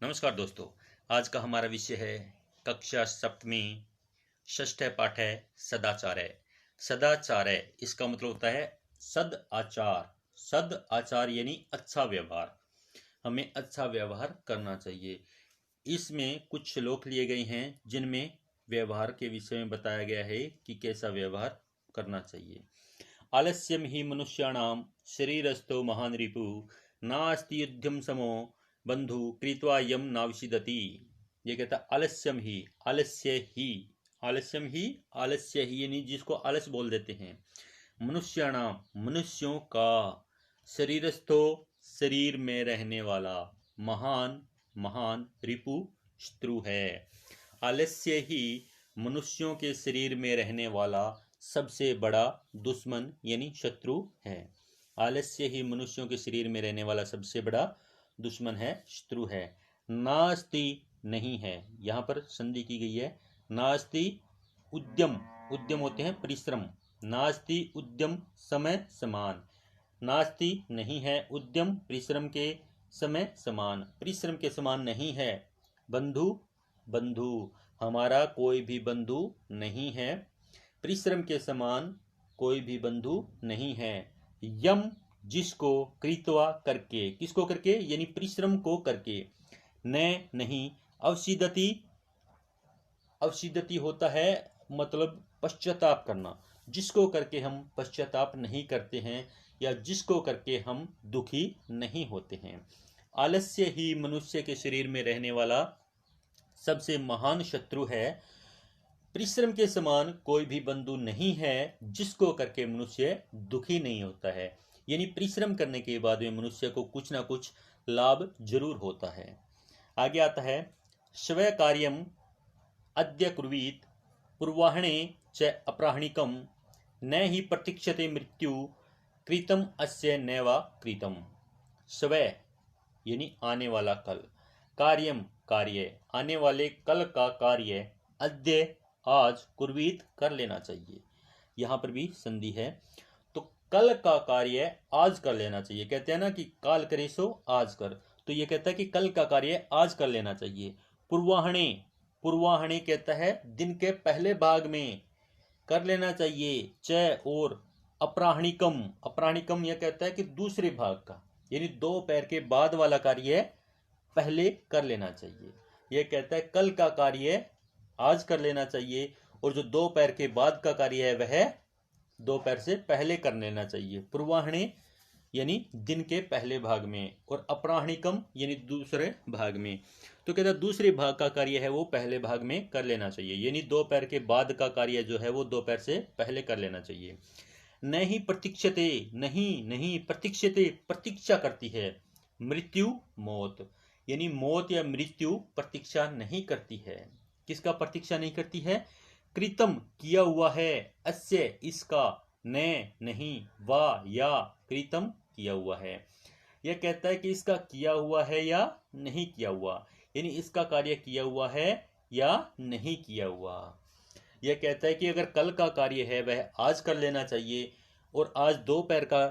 नमस्कार दोस्तों। आज का हमारा विषय है कक्षा सप्तमी षष्ठ पाठ है सदाचार है। सदाचार है इसका मतलब होता है सद आचार। सद आचार यानी अच्छा व्यवहार। हमें अच्छा व्यवहार करना चाहिए। इसमें कुछ श्लोक लिए गए हैं जिनमें व्यवहार के विषय में बताया गया है कि कैसा व्यवहार करना चाहिए। आलस्यम ही मनुष्याणाम शरीरस्थो महान रिपु नास्ति युद्धम समो बंधु कृत्वा यम नाविषीदति। ये कहता आलस्यम ही आलस्य ही आलस्यम ही आलस्य ही यानी जिसको आलस बोल देते हैं। मनुष्याणाम मनुष्यों का, शरीरस्थो शरीर में रहने वाला, महान महान रिपु शत्रु है। आलस्य ही मनुष्यों के शरीर में रहने वाला सबसे बड़ा दुश्मन यानी शत्रु है। आलस्य ही मनुष्यों के शरीर में रहने वाला सबसे बड़ा दुश्मन है, शत्रु है। नास्ति नहीं है, यहाँ पर संधि की गई है। नास्ति उद्यम, उद्यम होते हैं परिश्रम। नास्ति उद्यम समय समान। नास्ति नहीं है उद्यम परिश्रम के समय समान, परिश्रम के समान नहीं है। बंधु बंधु हमारा कोई भी बंधु नहीं है। परिश्रम के समान कोई भी बंधु नहीं है। यम जिसको कृत्वा करके, किसको करके यानी परिश्रम को करके, न नहीं अवसिदति, अवसिदति होता है मतलब पश्चाताप करना, जिसको करके हम पश्चाताप नहीं करते हैं या जिसको करके हम दुखी नहीं होते हैं। आलस्य ही मनुष्य के शरीर में रहने वाला सबसे महान शत्रु है। परिश्रम के समान कोई भी बंधु नहीं है जिसको करके मनुष्य दुखी नहीं होता है। यानी परिश्रम करने के बाद में मनुष्य को कुछ ना कुछ लाभ जरूर होता है। आगे आता है स्वय कार्यम अद्य कुर्वीत पूर्वाह्ने च अपराह्निकम न ही प्रतीक्षते मृत्यु कृतम अस्य नैवा कृतम। स्वय यानी आने वाला कल, कार्यम कार्य, आने वाले कल का कार्य, अद्य आज, कुर्वीत कर लेना चाहिए। यहाँ पर भी संधि है। तो कल का कार्य आज कर लेना चाहिए। कहते हैं ना कि काल करे सो आज कर, तो ये कहता है कि कल का कार्य आज कर लेना चाहिए। पूर्वाह्ने, पूर्वाह्ने कहता है दिन के पहले भाग में कर लेना चाहिए। च और अपराह्निकम, अपराह्निकम यह कहता है कि दूसरे भाग का, यानी दोपहर के बाद वाला कार्य पहले कर लेना चाहिए। यह कहता है कल का कार्य आज कर लेना चाहिए और जो दोपहर के बाद का कार्य है वह दोपहर से पहले कर लेना चाहिए। पूर्वाह्ने यानी दिन के पहले भाग में और अपराह्निकम यानी दूसरे भाग में। तो कहता है दूसरे भाग का कार्य है वो पहले भाग में कर लेना चाहिए, यानी दोपहर के बाद का कार्य जो है वो दोपहर से पहले कर लेना चाहिए। नहीं प्रतीक्षते, नहीं नहीं प्रतीक्षते प्रतीक्षा करती है। मृत्यु मौत, यानी मौत या मृत्यु प्रतीक्षा नहीं करती है। किसका प्रतीक्षा नहीं करती है? कृतम किया हुआ है, अस्य इसका, न नहीं, वा या कृतम किया हुआ है। यह कहता है कि इसका किया हुआ है या नहीं किया हुआ, यानी इसका कार्य किया हुआ है या नहीं किया हुआ। यह कहता है कि अगर कल का कार्य है वह आज कर लेना चाहिए और आज दोपहर का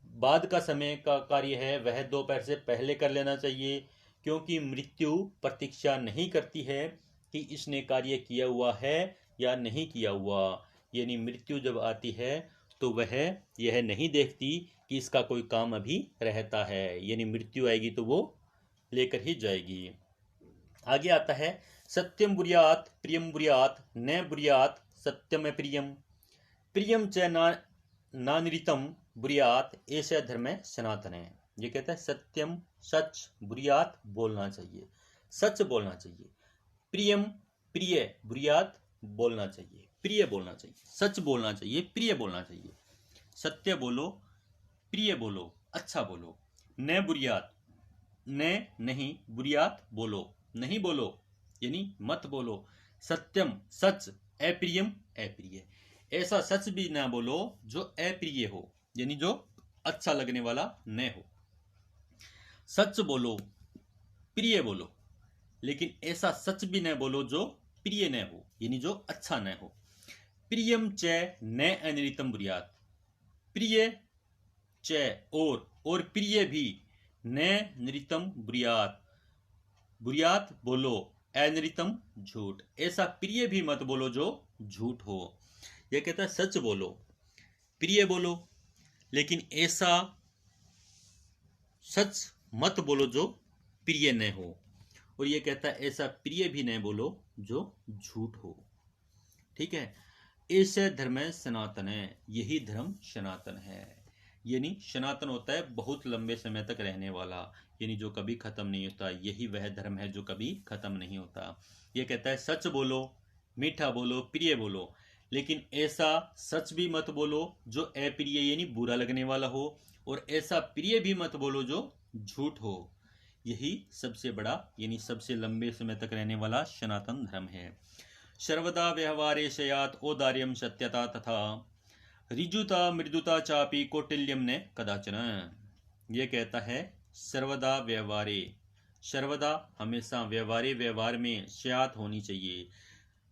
बाद का समय का कार्य है वह दोपहर से पहले कर लेना चाहिए, क्योंकि मृत्यु प्रतीक्षा नहीं करती है कि इसने कार्य किया हुआ है या नहीं किया हुआ। यानी मृत्यु जब आती है तो वह यह नहीं देखती कि इसका कोई काम अभी रहता है, यानी मृत्यु आएगी तो वो लेकर ही जाएगी। आगे आता है सत्यम बुर्यात प्रियम बुर्यात न बुर्यात सत्यम प्रियम प्रियम च नानृतम बुर्यात ऐसा धर्म सनातन है। ये कहता है सत्यम सच, बुर्यात बोलना चाहिए, सच बोलना चाहिए। प्रियम प्रिय, बुर्यात बोलना चाहिए, प्रिय बोलना चाहिए, सच बोलना चाहिए, प्रिय बोलना चाहिए। सत्य बोलो, प्रिय बोलो, अच्छा बोलो। न बुर्यात, न नहीं, बुर्यात बोलो, नहीं बोलो यानी मत बोलो। सत्यम सच, अप्रियम अप्रिय, ऐसा सच भी ना बोलो जो अप्रिय हो, यानी जो अच्छा लगने वाला न हो। सच बोलो, प्रिय बोलो, लेकिन ऐसा सच भी न बोलो जो प्रिय न हो, यानी जो अच्छा न हो। प्रियम च न अनृतम बुर्यात, प्रिय च और प्रिय भी न नृतम बुर्यात, बुरियात बोलो, अनृतम झूठ, ऐसा प्रिय भी मत बोलो जो झूठ हो। यह कहता है सच बोलो, प्रिय बोलो, लेकिन ऐसा सच मत बोलो जो प्रिय न हो। और ये कहता है ऐसा प्रिय भी न बोलो जो झूठ हो। ठीक है, ऐसे धर्म सनातन है, यही धर्म सनातन है। यानी सनातन होता है बहुत लंबे समय तक रहने वाला, यानी जो कभी खत्म नहीं होता, यही वह धर्म है जो कभी खत्म नहीं होता। ये कहता है सच बोलो, मीठा बोलो, प्रिय बोलो, लेकिन ऐसा सच भी मत बोलो जो अप्रिय यानी बुरा लगने वाला हो, और ऐसा प्रिय भी मत बोलो जो झूठ हो। यही सबसे बड़ा यानी सबसे लंबे समय तक रहने वाला सनातन धर्म है। सर्वदा व्यवहारे स्यात् औदार्यं सत्यता तथा ऋजुता मृदुता चापि कौटिल्यम ने कदाचन। ये कहता है सर्वदा व्यवहारे, सर्वदा हमेशा, व्यवहारे व्यवहार में, स्यात् होनी चाहिए,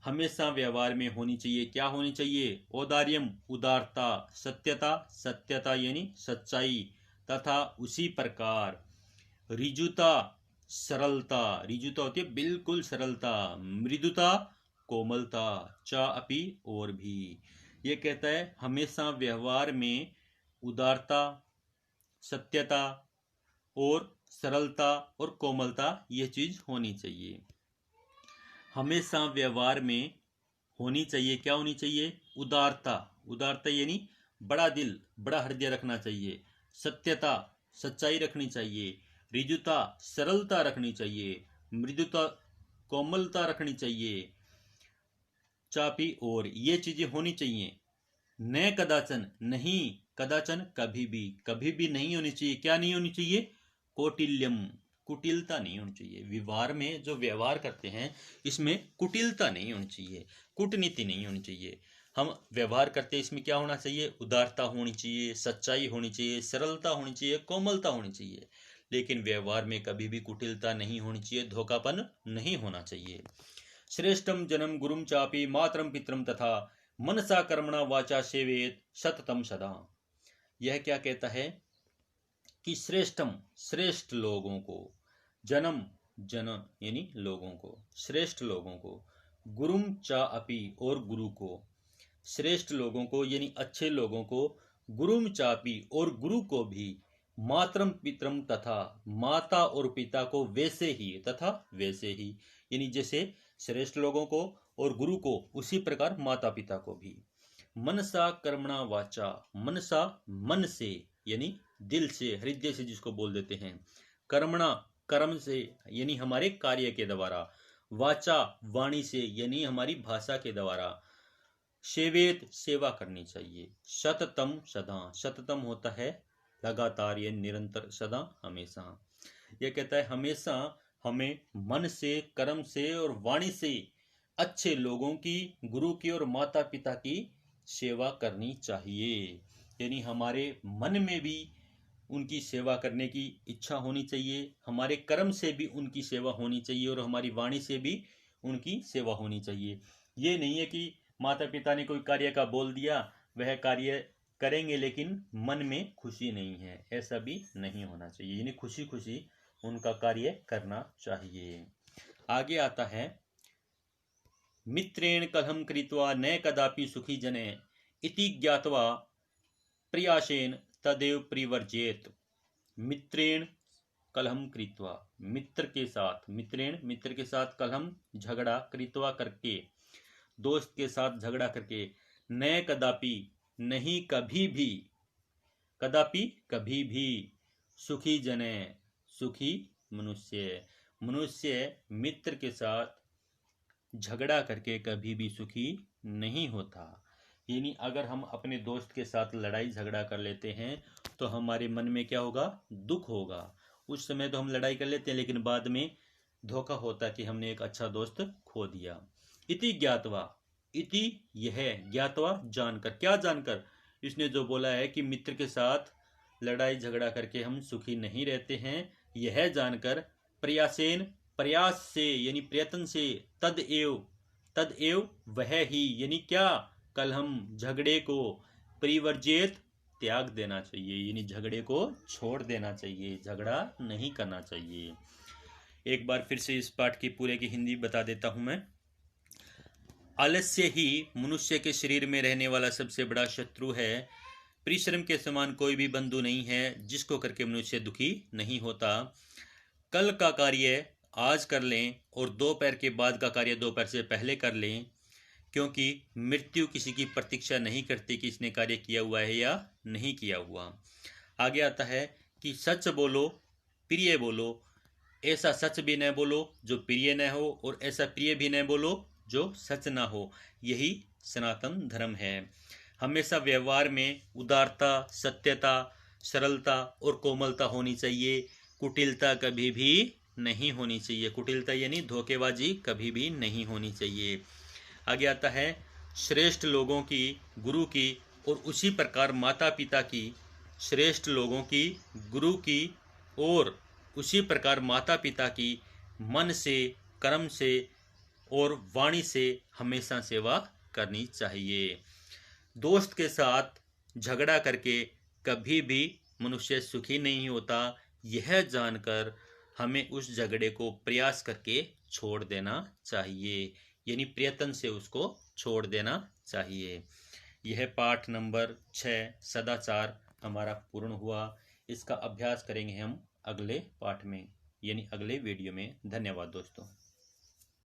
हमेशा व्यवहार में होनी चाहिए। क्या होनी चाहिए? औदार्यम उदारता, सत्यता सत्यता यानी सच्चाई, तथा उसी प्रकार ऋजुता सरलता, ऋजुता होती है बिल्कुल सरलता, मृदुता कोमलता, चा अपि और भी। ये कहता है हमेशा व्यवहार में उदारता, सत्यता और सरलता और कोमलता ये चीज होनी चाहिए। हमेशा व्यवहार में होनी चाहिए, क्या होनी चाहिए? उदारता, उदारता यानी बड़ा दिल, बड़ा हृदय रखना चाहिए। सत्यता, सच्चाई रखनी चाहिए। ऋजुता, सरलता रखनी चाहिए। मृदुता, कोमलता रखनी चाहिए। चापी और ये चीजें होनी चाहिए। न कदाचन, नहीं, कदाचन कभी भी नहीं होनी चाहिए। क्या नहीं होनी चाहिए? कौटिल्यम, कुटिलता नहीं होनी चाहिए। व्यवहार में जो व्यवहार करते हैं इसमें कुटिलता नहीं होनी चाहिए, कूटनीति नहीं होनी चाहिए। हम व्यवहार करते हैं इसमें क्या होना चाहिए? उदारता होनी चाहिए, सच्चाई होनी चाहिए, सरलता होनी चाहिए, कोमलता होनी चाहिए। लेकिन व्यवहार में कभी भी कुटिलता नहीं होनी चाहिए, धोखापन नहीं होना चाहिए। श्रेष्ठम जन्म गुरुम चापी मातरम पितरम तथा मनसा कर्मणा वाचा सेवेत सततम सदा। यह क्या कहता है कि श्रेष्ठम, श्रेष्ठ लोगों को, जन्म, जन यानी लोगों को, श्रेष्ठ लोगों को, गुरुम चा अपि और गुरु को, श्रेष्ठ लोगों को यानी अच्छे लोगों को, गुरुम चापी और गुरु को भी, मातरम पितरम तथा माता और पिता को वैसे ही, तथा वैसे ही यानी जैसे श्रेष्ठ लोगों को और गुरु को उसी प्रकार माता पिता को भी। मनसा कर्मणा वाचा, मनसा मन से यानी दिल से, हृदय से जिसको बोल देते हैं। कर्मणा कर्म से यानी हमारे कार्य के द्वारा। वाचा वाणी से यानी हमारी भाषा के द्वारा। सेवेत सेवा करनी चाहिए। सततम सदा, सततम होता है लगातार या निरंतर, सदा हमेशा। यह कहता है हमेशा हमें मन से, कर्म से और वाणी से अच्छे लोगों की, गुरु की और माता पिता की सेवा करनी चाहिए। यानी हमारे मन में भी उनकी सेवा करने की इच्छा होनी चाहिए, हमारे कर्म से भी उनकी सेवा होनी चाहिए और हमारी वाणी से भी उनकी सेवा होनी चाहिए। ये नहीं है कि माता पिता ने कोई कार्य का बोल दिया, वह कार्य करेंगे लेकिन मन में खुशी नहीं है, ऐसा भी नहीं होना चाहिए। यानी खुशी खुशी उनका कार्य करना चाहिए। आगे आता है मित्रेण कलहम कृत्वा न कदापि सुखी जने इति ज्ञात्वा प्रयासेन तदेव परिवर्जेत। मित्रेण कलहम कृत्वा, मित्र के साथ, मित्रेण मित्र के साथ, कलहम झगड़ा, कृत्वा करके, दोस्त के साथ झगड़ा करके, न कदापि नहीं कभी भी, कदापि कभी भी, सुखी जने सुखी मनुष्य, मनुष्य मित्र के साथ झगड़ा करके कभी भी सुखी नहीं होता। यानी अगर हम अपने दोस्त के साथ लड़ाई झगड़ा कर लेते हैं तो हमारे मन में क्या होगा? दुख होगा। उस समय तो हम लड़ाई कर लेते हैं लेकिन बाद में धोखा होता कि हमने एक अच्छा दोस्त खो दिया। इति ज्ञातवा, इति यह, ज्ञातवा जानकर, क्या जानकर? इसने जो बोला है कि मित्र के साथ लड़ाई झगड़ा करके हम सुखी नहीं रहते हैं, यह जानकर प्रयासेन, प्रयास से यानी प्रयत्न से, तद एव वह ही यानी क्या? कलहम झगड़े को, परिवर्जित त्याग देना चाहिए, यानी झगड़े को छोड़ देना चाहिए, झगड़ा नहीं करना चाहिए। एक बार फिर से इस पाठ की पूरे की हिंदी बता देता हूं मैं। आलस्य ही मनुष्य के शरीर में रहने वाला सबसे बड़ा शत्रु है। परिश्रम के समान कोई भी बंधु नहीं है जिसको करके मनुष्य दुखी नहीं होता। कल का कार्य आज कर लें और दोपहर के बाद का कार्य दोपहर से पहले कर लें, क्योंकि मृत्यु किसी की प्रतीक्षा नहीं करती कि इसने कार्य किया हुआ है या नहीं किया हुआ। आगे आता है कि सच बोलो, प्रिय बोलो, ऐसा सच भी न बोलो जो प्रिय न हो और ऐसा प्रिय भी न बोलो जो सच ना हो। यही सनातन धर्म है। हमेशा व्यवहार में उदारता, सत्यता, सरलता और कोमलता होनी चाहिए। कुटिलता कभी भी नहीं होनी चाहिए। कुटिलता यानी धोखेबाजी कभी भी नहीं होनी चाहिए। आगे आता है श्रेष्ठ लोगों की, गुरु की और उसी प्रकार माता पिता की, श्रेष्ठ लोगों की, गुरु की और उसी प्रकार माता पिता की मन से, कर्म से और वाणी से हमेशा सेवा करनी चाहिए। दोस्त के साथ झगड़ा करके कभी भी मनुष्य सुखी नहीं होता। यह जानकर हमें उस झगड़े को प्रयास करके छोड़ देना चाहिए, यानी प्रयत्न से उसको छोड़ देना चाहिए। यह पाठ नंबर 6 सदाचार हमारा पूर्ण हुआ। इसका अभ्यास करेंगे हम अगले पाठ में, यानी अगले वीडियो में। धन्यवाद दोस्तों।